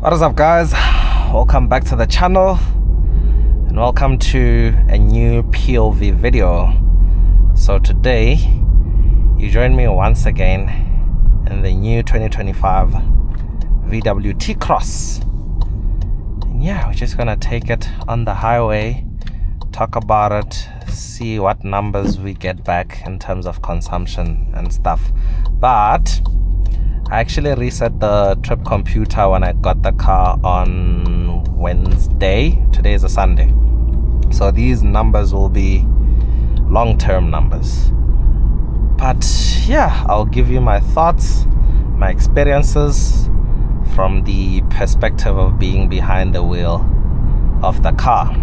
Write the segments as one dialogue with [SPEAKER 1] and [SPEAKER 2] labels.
[SPEAKER 1] What is up, guys? Welcome back to the channel and welcome to a new POV video. So today you join me once again in the new 2025 VW T-Cross, and yeah, we're just gonna take it on the highway, talk about it, see what numbers we get back in terms of consumption and stuff. But I actually reset the trip computer when I got the car on Wednesday. Today is a Sunday. So these numbers will be long-term numbers. But yeah, I'll give you my thoughts, my experiences from the perspective of being behind the wheel of the car.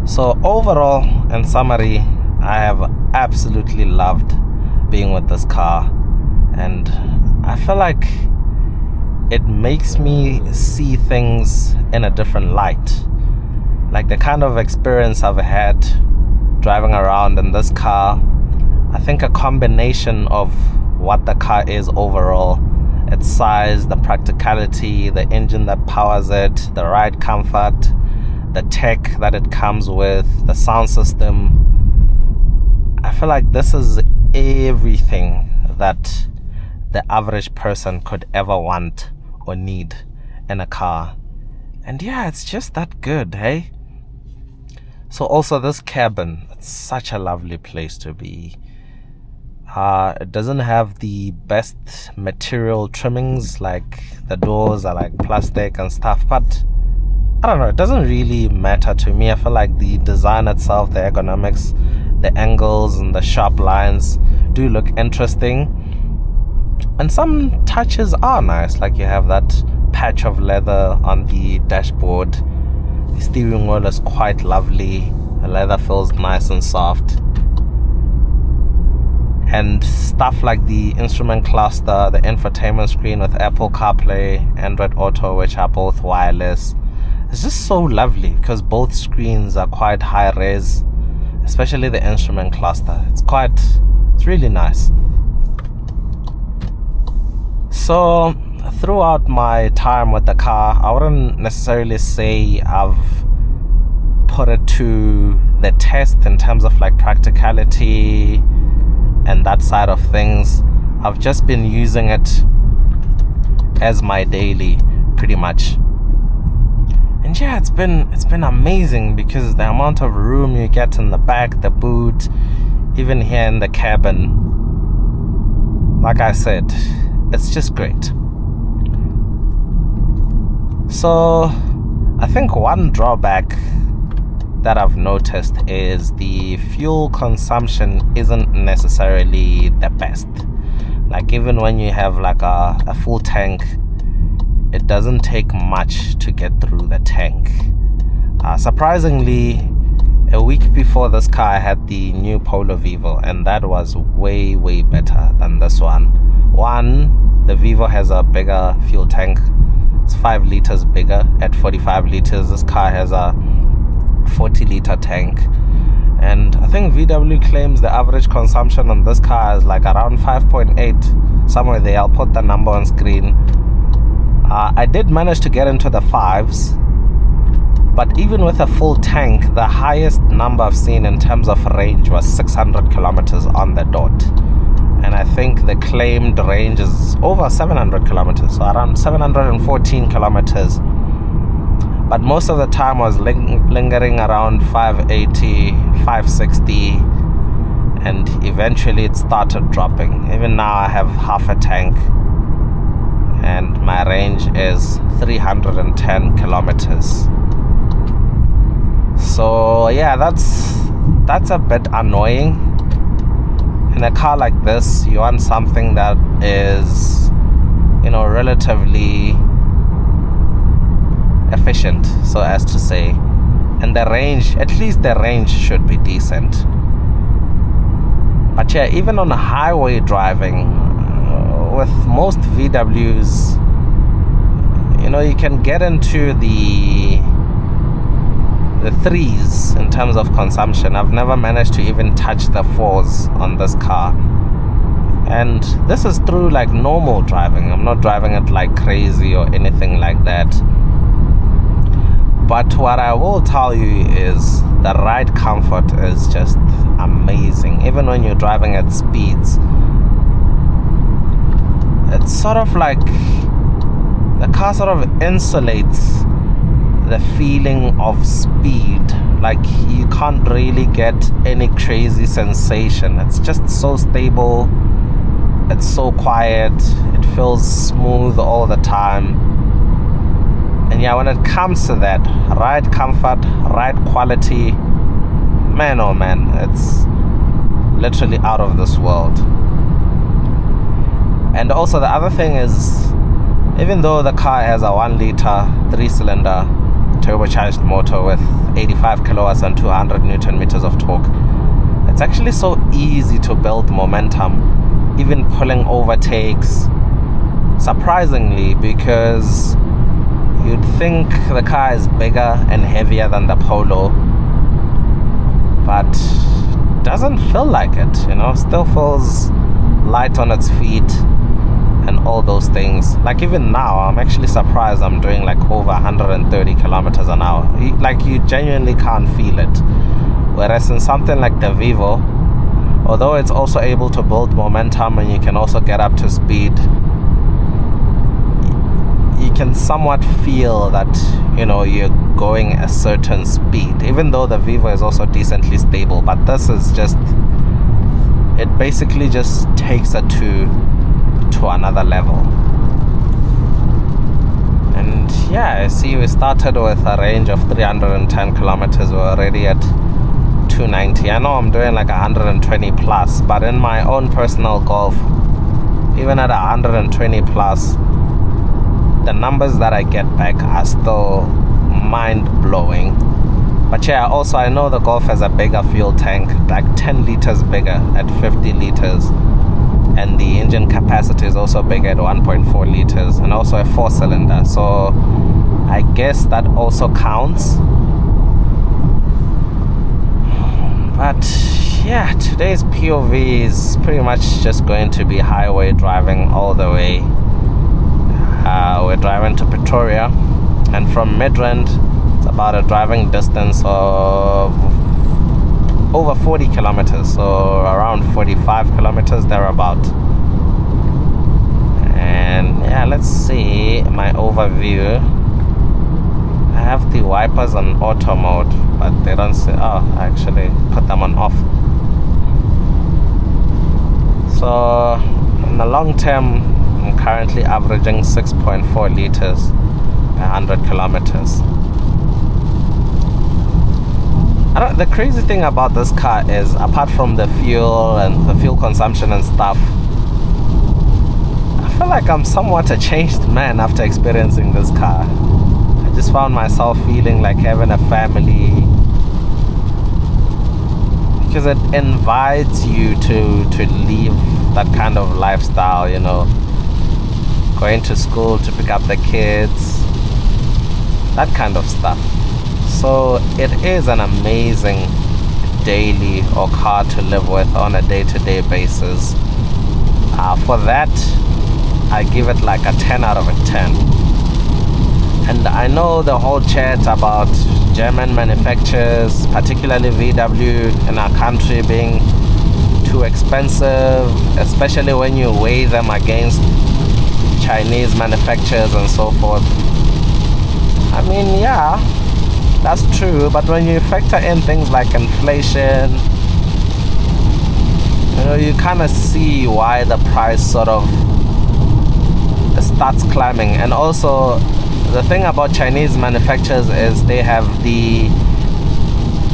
[SPEAKER 1] So overall, in summary, I have absolutely loved being with this car, and I feel like it makes me see things in a different light. Like the kind of experience I've had driving around in this car, I think a combination of what the car is overall, its size, the practicality, the engine that powers it, the ride comfort, the tech that it comes with, the sound system. I feel like this is everything that the average person could ever want or need in a car. And yeah, it's just that good, hey? So also this cabin, it's such a lovely place to be. It doesn't have the best material trimmings, like the doors are like plastic and stuff, but I don't know, it doesn't really matter to me. I feel like the design itself, the ergonomics, the angles and the sharp lines do look interesting. And some touches are nice, like you have that patch of leather on the dashboard. The steering wheel is quite lovely. The leather feels nice and soft. And stuff like the instrument cluster, the infotainment screen with Apple CarPlay, Android Auto, which are both wireless. It's just so lovely because both screens are quite high res, especially the instrument cluster. It's really nice. So throughout my time with the car, I wouldn't necessarily say I've put it to the test in terms of like practicality and that side of things. I've just been using it as my daily, pretty much. And yeah, it's been amazing because the amount of room you get in the back, the boot, even here in the cabin, like I said, it's just great. So I think one drawback that I've noticed is the fuel consumption isn't necessarily the best. Like even when you have like a full tank, it doesn't take much to get through the tank. Surprisingly, a week before this car I had the new Polo Vivo, and that was way better than this one. The Vivo has a bigger fuel tank. It's 5 liters bigger at 45 liters. This car has a 40-liter tank. And I think VW claims the average consumption on this car is like around 5.8. Somewhere there, I'll put the number on screen. I did manage to get into the 5s. But even with a full tank, the highest number I've seen in terms of range was 600 kilometers on the dot. And I think the claimed range is over 700 kilometers, so around 714 kilometers. But most of the time I was lingering around 580, 560, and eventually it started dropping. Even now I have half a tank, and my range is 310 kilometers. So yeah, that's a bit annoying. In a car like this, you want something that is, relatively efficient, so as to say. And the range, at least the range should be decent. But yeah, even on highway driving, with most VWs, you can get into the 3s in terms of consumption. I've never managed to even touch the 4s on this car. And this is through like normal driving. I'm not driving it like crazy or anything like that. But what I will tell you is the ride comfort is just amazing. Even when you're driving at speeds, it's sort of like the car sort of insulates the feeling of speed. Like you can't really get any crazy sensation. It's just so stable. It's so quiet. It feels smooth all the time. And yeah, when it comes to that, ride comfort, ride quality, man oh man, it's literally out of this world. And also the other thing is, even though the car has a 1 liter 3-cylinder turbocharged motor with 85 kilowatts and 200 newton meters of torque, it's actually so easy to build momentum, even pulling overtakes, surprisingly, because you'd think the car is bigger and heavier than the Polo, but doesn't feel like it, you know, still feels light on its feet and all those things. Like even now, I'm actually surprised I'm doing like over 130 kilometers an hour. Like you genuinely can't feel it. Whereas in something like the Vivo, although it's also able to build momentum and you can also get up to speed, you can somewhat feel that, you know, you're going a certain speed, even though the Vivo is also decently stable. But this is just, it basically just takes it to another level. And yeah, I see we started with a range of 310 kilometers. We're already at 290. I know I'm doing like 120 plus, but in my own personal Golf, even at 120 plus, the numbers that I get back are still mind-blowing. But yeah, also I know the Golf has a bigger fuel tank, like 10 liters bigger at 50 liters, and the engine capacity is also bigger at 1.4 liters, and also a 4-cylinder, so I guess that also counts. But yeah, today's POV is pretty much just going to be highway driving all the way. We're driving to Pretoria, and from Midrand it's about a driving distance of over 40 kilometers, so around 45 kilometers thereabout. And yeah, let's see my overview. I have the wipers on auto mode, but they don't say, oh, I actually put them on off. So in the long term, I'm currently averaging 6.4 liters per 100 kilometers. The crazy thing about this car is, apart from the fuel and the fuel consumption and stuff, I feel like I'm somewhat a changed man after experiencing this car. I just found myself feeling like having a family, because it invites you to live that kind of lifestyle, you know, going to school to pick up the kids, that kind of stuff. So it is an amazing daily or car to live with on a day-to-day basis. For that, I give it like a 10 out of a 10. And I know the whole chat about German manufacturers, particularly VW in our country, being too expensive, especially when you weigh them against Chinese manufacturers and so forth. I mean, yeah, that's true, but when you factor in things like inflation, you know, you kind of see why the price sort of starts climbing. And also, the thing about Chinese manufacturers is they have the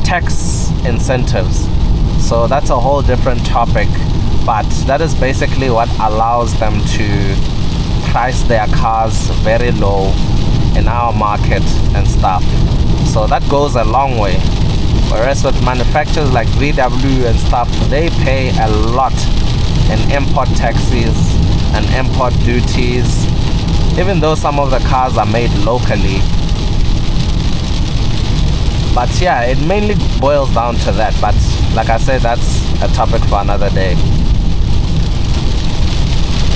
[SPEAKER 1] tax incentives, so that's a whole different topic, but that is basically what allows them to price their cars very low in our market and stuff. So that goes a long way. Whereas with manufacturers like VW and stuff, they pay a lot in import taxes and import duties, even though some of the cars are made locally. But yeah, it mainly boils down to that. But like I said, that's a topic for another day.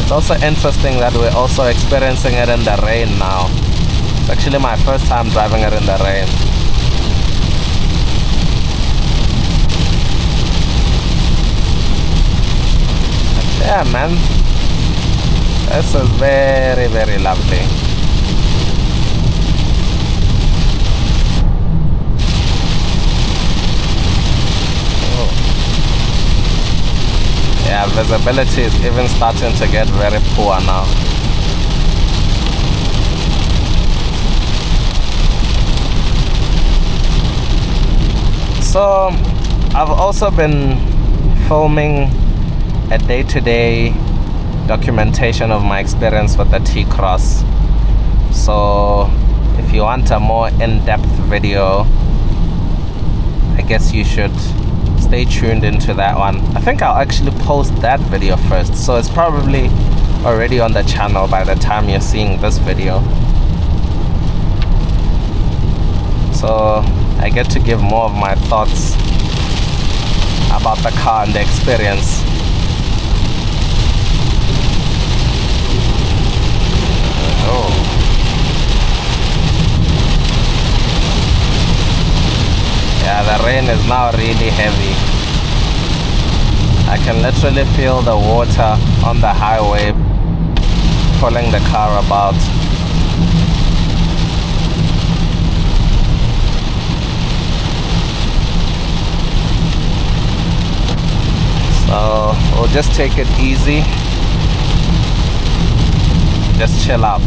[SPEAKER 1] It's also interesting that we're also experiencing it in the rain now. It's actually my first time driving it in the rain. Yeah, man, this is very, very lovely. Oh. Yeah, visibility is even starting to get very poor now. So I've also been filming a day-to-day documentation of my experience with the T-Cross. So if you want a more in-depth video, I guess you should stay tuned into that one. I think I'll actually post that video first, so it's probably already on the channel by the time you're seeing this video. So I get to give more of my thoughts about the car and the experience. Oh. Yeah, the rain is now really heavy. I can literally feel the water on the highway pulling the car about. So we'll just take it easy. Just chill out.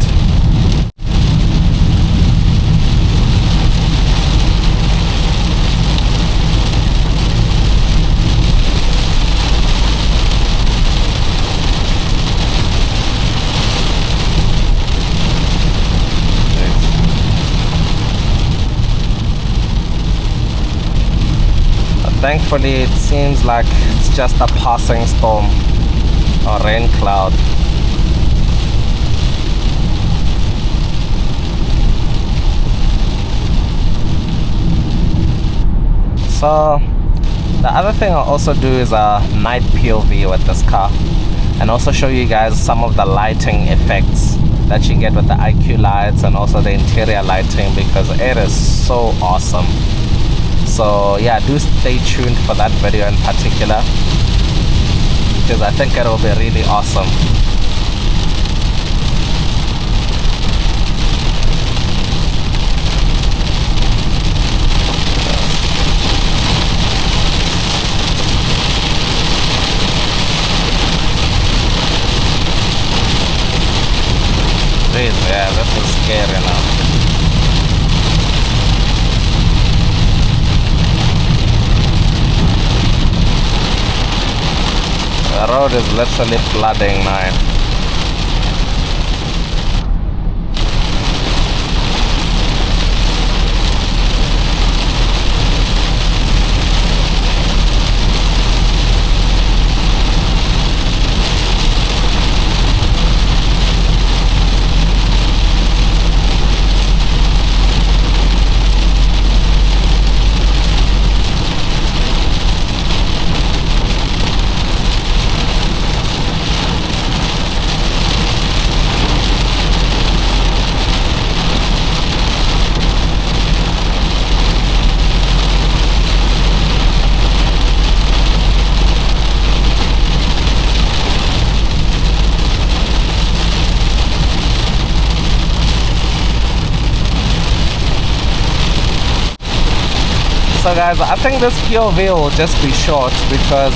[SPEAKER 1] Thankfully, it seems like it's just a passing storm or rain cloud. So the other thing I'll also do is a night POV with this car, and also show you guys some of the lighting effects that you get with the IQ lights and also the interior lighting, because it is so awesome. So yeah, do stay tuned for that video in particular, because I think it will be really awesome. Jeez, yeah, this is scary now. The road is literally flooding now. So guys, I think this POV will just be short because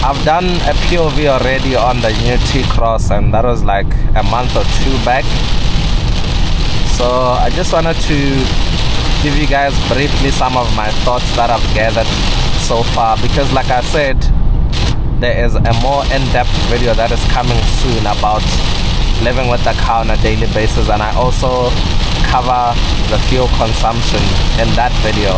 [SPEAKER 1] I've done a POV already on the new T-Cross, and that was like a month or two back. So I just wanted to give you guys briefly some of my thoughts that I've gathered so far, because like I said, there is a more in-depth video that is coming soon about living with the car on a daily basis, and I also cover the fuel consumption in that video.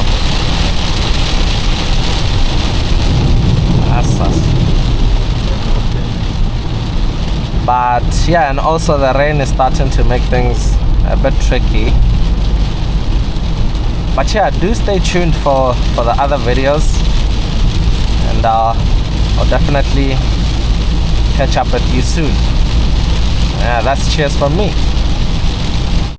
[SPEAKER 1] But yeah, and also the rain is starting to make things a bit tricky. But yeah, do stay tuned for the other videos, and I'll definitely catch up with you soon. Yeah, that's cheers from me.